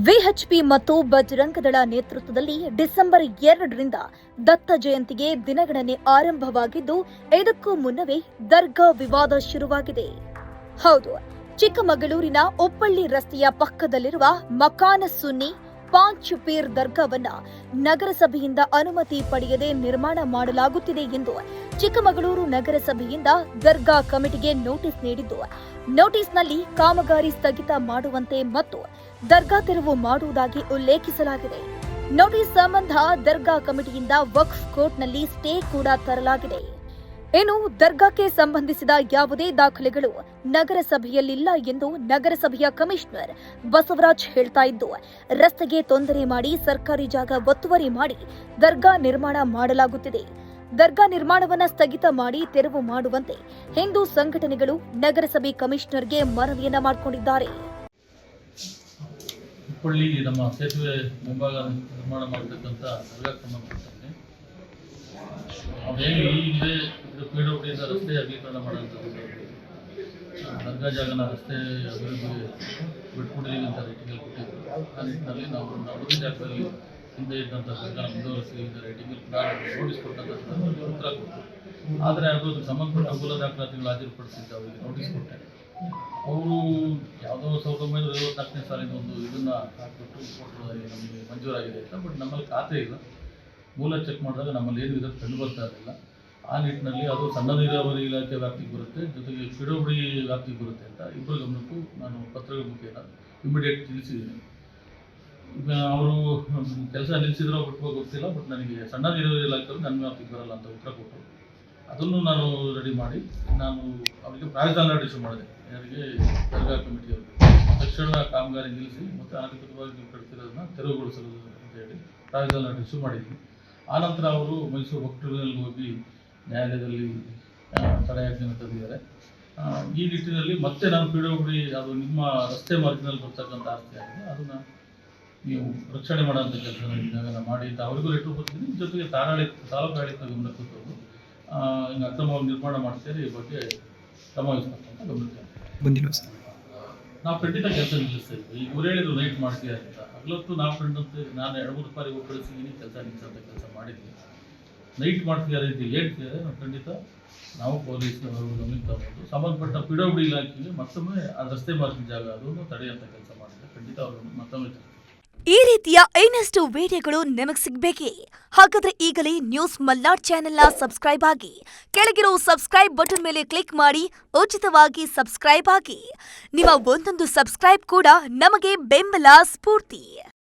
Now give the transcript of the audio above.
VHP ಮತ್ತು ಬಜರಂಗದಳ ನೇತೃತ್ವದಲ್ಲಿ December 2ರಿಂದ ದತ್ತ ಜಯಂತಿಗೆ ದಿನಗಣನೆ ಆರಂಭವಾಗಿದ್ದು, ಇದಕ್ಕೂ ಮುನ್ನವೇ ದರ್ಗಾ ವಿವಾದ ಶುರುವಾಗಿದೆ. ಹೌದು, ಚಿಕ್ಕಮಗಳೂರಿನ ಉಪ್ಪಳ್ಳಿ ರಸ್ತೆಯ ಪಕ್ಕದಲ್ಲಿರುವ ಮಕಾನ ಸುನ್ನಿ ಪಾಂಚ್ ಪೀರ್ ದರ್ಗಾವನ್ನ ನಗರಸಭೆಯಿಂದ ಅನುಮತಿ ಪಡೆಯದೆ ನಿರ್ಮಾಣ ಮಾಡಲಾಗುತ್ತಿದೆ ಎಂದು ಚಿಕ್ಕಮಗಳೂರು ನಗರಸಭೆಯಿಂದ ದರ್ಗಾ ಕಮಿಟಿಗೆ ನೋಟಿಸ್ ನೀಡಿದ್ದು, ನೋಟಿಸ್ನಲ್ಲಿ ಕಾಮಗಾರಿ ಸ್ಥಗಿತ ಮಾಡುವಂತೆ ಮತ್ತು ದರ್ಗಾ ತೆರವು ಮಾಡುವುದಾಗಿ ಉಲ್ಲೇಖಿಸಲಾಗಿದೆ. ನೋಟಿಸ್ ಸಂಬಂಧ ದರ್ಗಾ ಕಮಿಟಿಯಿಂದ ವಕ್ಫ್ ಕೋರ್ಟ್ನಲ್ಲಿ ಸ್ಟೇ ಕೂಡ ತರಲಾಗಿದೆ. ಇನ್ನು ದರ್ಗಾಕ್ಕೆ ಸಂಬಂಧಿಸಿದ ಯಾವುದೇ ದಾಖಲೆಗಳು ನಗರಸಭೆಯಲ್ಲಿಲ್ಲ ಎಂದು ನಗರಸಭೆಯ ಕಮಿಷನರ್ ಬಸವರಾಜ್ ಹೇಳ್ತಾ ಇದ್ದು, ರಸ್ತೆಗೆ ತೊಂದರೆ ಮಾಡಿ ಸರ್ಕಾರಿ ಜಾಗ ಒತ್ತುವರಿ ಮಾಡಿ ದರ್ಗಾ ನಿರ್ಮಾಣ ಮಾಡಲಾಗುತ್ತಿದೆ. ದರ್ಗಾ ನಿರ್ಮಾಣವನ್ನ ಸ್ಥಗಿತ ಮಾಡಿ ತೆರವು ಮಾಡುವಂತೆ ಹಿಂದೂ ಸಂಘಟನೆಗಳು ನಗರಸಭೆ ಕಮಿಷನರ್ಗೆ ಮನವಿಯನ್ನ ಮಾಡಿಕೊಂಡಿದ್ದಾರೆ. ಹುಬ್ಬಳ್ಳಿ ನಮ್ಮ ಸೇತುವೆ ಮುಂಭಾಗ ನಿರ್ಮಾಣ ಮಾಡತಕ್ಕಂಥ ದರ್ಗಾಕ್ಕೆ ಸಂಬಂಧಪಟ್ಟಂತೆ ಅದೇನು ಈ ಹಿಂದೆ ಪಿಡಬ್ಲ್ಯೂಡಿಯಿಂದ ರಸ್ತೆ ಅಗಲೀಕರಣ ಮಾಡುವಂಥದ್ದು, ದರ್ಗಾ ಜಾಗನ ರಸ್ತೆ ಅಭಿವೃದ್ಧಿಗೆ ಬಿಟ್ಕೊಡಿದೀವಿ ಅಂತ ರೇಟಿಂಗಲ್ಲಿ ಕೊಟ್ಟಿದ್ರು. ಆ ನಿಟ್ಟಿನಲ್ಲಿ ನಾವು ಅವಧಿ ಜಾಗದಲ್ಲಿ ಹಿಂದೆ ಇದ್ದಂಥ ದರ್ಗಾನ ಮುಂದುವರಿಸಿ ರೇಟಿಂಗಲ್ಲಿ ನೋಟಿಸ್ ಕೊಟ್ಟಂಥ ಉತ್ತರ ಕೊಟ್ಟು, ಆದರೆ ಅದು ಸಂಬಂಧಪಟ್ಟ ಮೂಲ ದಾಖಲಾತಿಗಳು ಹಾಜರುಪಡಿಸಿದ್ದು ಅವರಿಗೆ ನೋಟಿಸ್ ಕೊಟ್ಟೆ. ಅವರು ಯಾವುದೋ 1954ನೇ ಸಾಲಿನ ಒಂದು ಇದನ್ನು ಹಾಕಿಬಿಟ್ಟು ನಮಗೆ ಮಂಜೂರಾಗಿದೆ ಅಂತ. ಬಟ್ ನಮ್ಮಲ್ಲಿ ಖಾತೆ ಇಲ್ಲ, ಮೂಲ ಚೆಕ್ ಮಾಡಿದಾಗ ನಮ್ಮಲ್ಲಿ ಏನು ಇದಕ್ಕೆ ಕಂಡು ಬರ್ತಾ ಇರಲಿಲ್ಲ. ಆ ನಿಟ್ಟಿನಲ್ಲಿ ಅದು ಸಣ್ಣ ನೀರಾವರಿ ಇಲಾಖೆ ವ್ಯಾಪ್ತಿಗೆ ಬರುತ್ತೆ, ಜೊತೆಗೆ ಪಿಡಬ್ಲ್ಯೂಡಿ ವ್ಯಾಪ್ತಿಗೆ ಬರುತ್ತೆ ಅಂತ ಇಬ್ಬರು ಗಮನಕ್ಕೂ ನಾನು ಪತ್ರಗಳ ಮುಖೇನ ಇಮಿಡಿಯೇಟ್ ತಿಳಿಸಿದ್ದೀನಿ. ಅವರು ಕೆಲಸ ನಿಲ್ಲಿಸಿದ್ರೋ ಬಿಟ್ಟು ಗೊತ್ತಿಲ್ಲ, ಬಟ್ ನನಗೆ ಸಣ್ಣ ನೀರಾವರಿ ಇಲಾಖೆಯವರು ನನ್ನ ವ್ಯಾಪ್ತಿಗೆ ಬರಲ್ಲ ಅಂತ ಉತ್ತರ ಕೊಟ್ಟರು. ಅದನ್ನು ನಾನು ರೆಡಿ ಮಾಡಿ ನಾನು ಅವರಿಗೆ ಪ್ರಾವಿಷನಲ್ ನೋಟಿಸ್ ಇಶ್ಯೂ ಮಾಡಿದೆ. ಯಾರಿಗೆ ದರ್ಗಾ ಕಮಿಟಿಯವರಿಗೆ ತಕ್ಷಣ ಕಾಮಗಾರಿ ನಿಲ್ಲಿಸಿ ಮತ್ತು ಅನಧಿಕೃತವಾಗಿ ನೀವು ಕಟ್ತಿರೋದನ್ನ ತೆರವುಗೊಳಿಸಲು ಅಂತ ಹೇಳಿ ಪ್ರಾವಿಷನಲ್ ನೋಟಿಸ್ ಇಶ್ಯೂ ಮಾಡಿದ್ದೀನಿ. ಆನಂತರ ಅವರು ಮೈಸೂರು ವಕ್ಫ್ ಟ್ರಿಬ್ಯುನಲ್ಗೆ ಹೋಗಿ ನ್ಯಾಯಾಲಯದಲ್ಲಿ ತಡೆಯಾಜ್ಞೆಯನ್ನು ತಂದಿದ್ದಾರೆ. ಈ ನಿಟ್ಟಿನಲ್ಲಿ ಮತ್ತೆ ನಾನು ಪಿಡಬ್ಲ್ಯೂಡಿ ಅದು ನಿಮ್ಮ ರಸ್ತೆ ಮಾರ್ಗದಲ್ಲಿ ಬರ್ತಕ್ಕಂಥ ಆಸ್ತಿ ಆಗಿದೆ, ಅದನ್ನು ನೀವು ರಕ್ಷಣೆ ಮಾಡೋಂಥ ಕೆಲಸ ಮಾಡಿ ಅಂತ ಅವರಿಗೂ ಲೆಟ್ರ್ ಬರ್ತೀನಿ. ಜೊತೆಗೆ ತಾಲೂಕು ಆಡಳಿತ ಗಮನಕ್ಕೆ ತಂದು ಹಿಂಗೆ ಅಕ್ರಮವಾಗಿ ನಿರ್ಮಾಣ ಮಾಡ್ತಾರೆ, ಈ ಬಗ್ಗೆ ಕ್ರಮ ವಹಿಸ್ಬೇಕಂತ ಗಮನಿಸ್ತಾರೆ. ಬಂದಿಲ್ಲ ಸರ್, ನಾವು ಖಂಡಿತ ಕೆಲಸ ನಿಲ್ಲಿಸ್ತಾ ಇದ್ವಿ. ಈಗ ಇವ್ರು ಹೇಳಿದ್ರು ನೈಟ್ ಮಾಡ್ತೀರಾ ಅಂತ. ಹಗಲೊತ್ತು ನಾವು ಕಂಡಂತೆ ನಾನು 2-3 ಬಾರಿ ಕಳಿಸಿದ್ದೀನಿ, ಕೆಲಸ ನಿಲ್ಲಿಸೋಂಥ ಕೆಲಸ ಮಾಡಿದ್ವಿ. ನೈಟ್ ಮಾಡ್ತಿದ್ದಾರೆ ಅಂತ ಹೇಳ್ತಿದ್ದಾರೆ. ನಾವು ಖಂಡಿತ ನಾವು ಪೊಲೀಸ್ನವರು ಗಮನಿಗೆ ತಗೊಂಡು ಸಂಬಂಧಪಟ್ಟ ಪಿಡಬ್ಲ್ಯೂಡಿ ಇಲಾಖೆಗೆ ಮತ್ತೊಮ್ಮೆ ಆ ರಸ್ತೆ ಮಾರ್ಗದ ಜಾಗ ಅದನ್ನು ತಡೆಯುವಂಥ ಕೆಲಸ ಮಾಡಿದ್ರೆ ಖಂಡಿತ ಅವರನ್ನು ಮತ್ತೊಮ್ಮೆ ಈ ರೀತಿಯ ಇನ್ನಷ್ಟು ವಿಡಿಯೋಗಳು ನಿಮಗೆ ಸಿಗಬೇಕೇ? ಹಾಗಾದ್ರೆ ಈಗಲೇ ನ್ಯೂಸ್ ಮಲ್ನಾಡ್ ಚಾನೆಲ್ನ ಸಬ್ಸ್ಕ್ರೈಬ್ ಆಗಿ, ಕೆಳಗಿರೋ ಸಬ್ಸ್ಕ್ರೈಬ್ ಬಟನ್ ಮೇಲೆ ಕ್ಲಿಕ್ ಮಾಡಿ ಉಚಿತವಾಗಿ ಸಬ್ಸ್ಕ್ರೈಬ್ ಆಗಿ. ನಿಮ್ಮ ಒಂದೊಂದು ಸಬ್ಸ್ಕ್ರೈಬ್ ಕೂಡ ನಮಗೆ ಬೆಂಬಲ, ಸ್ಫೂರ್ತಿ.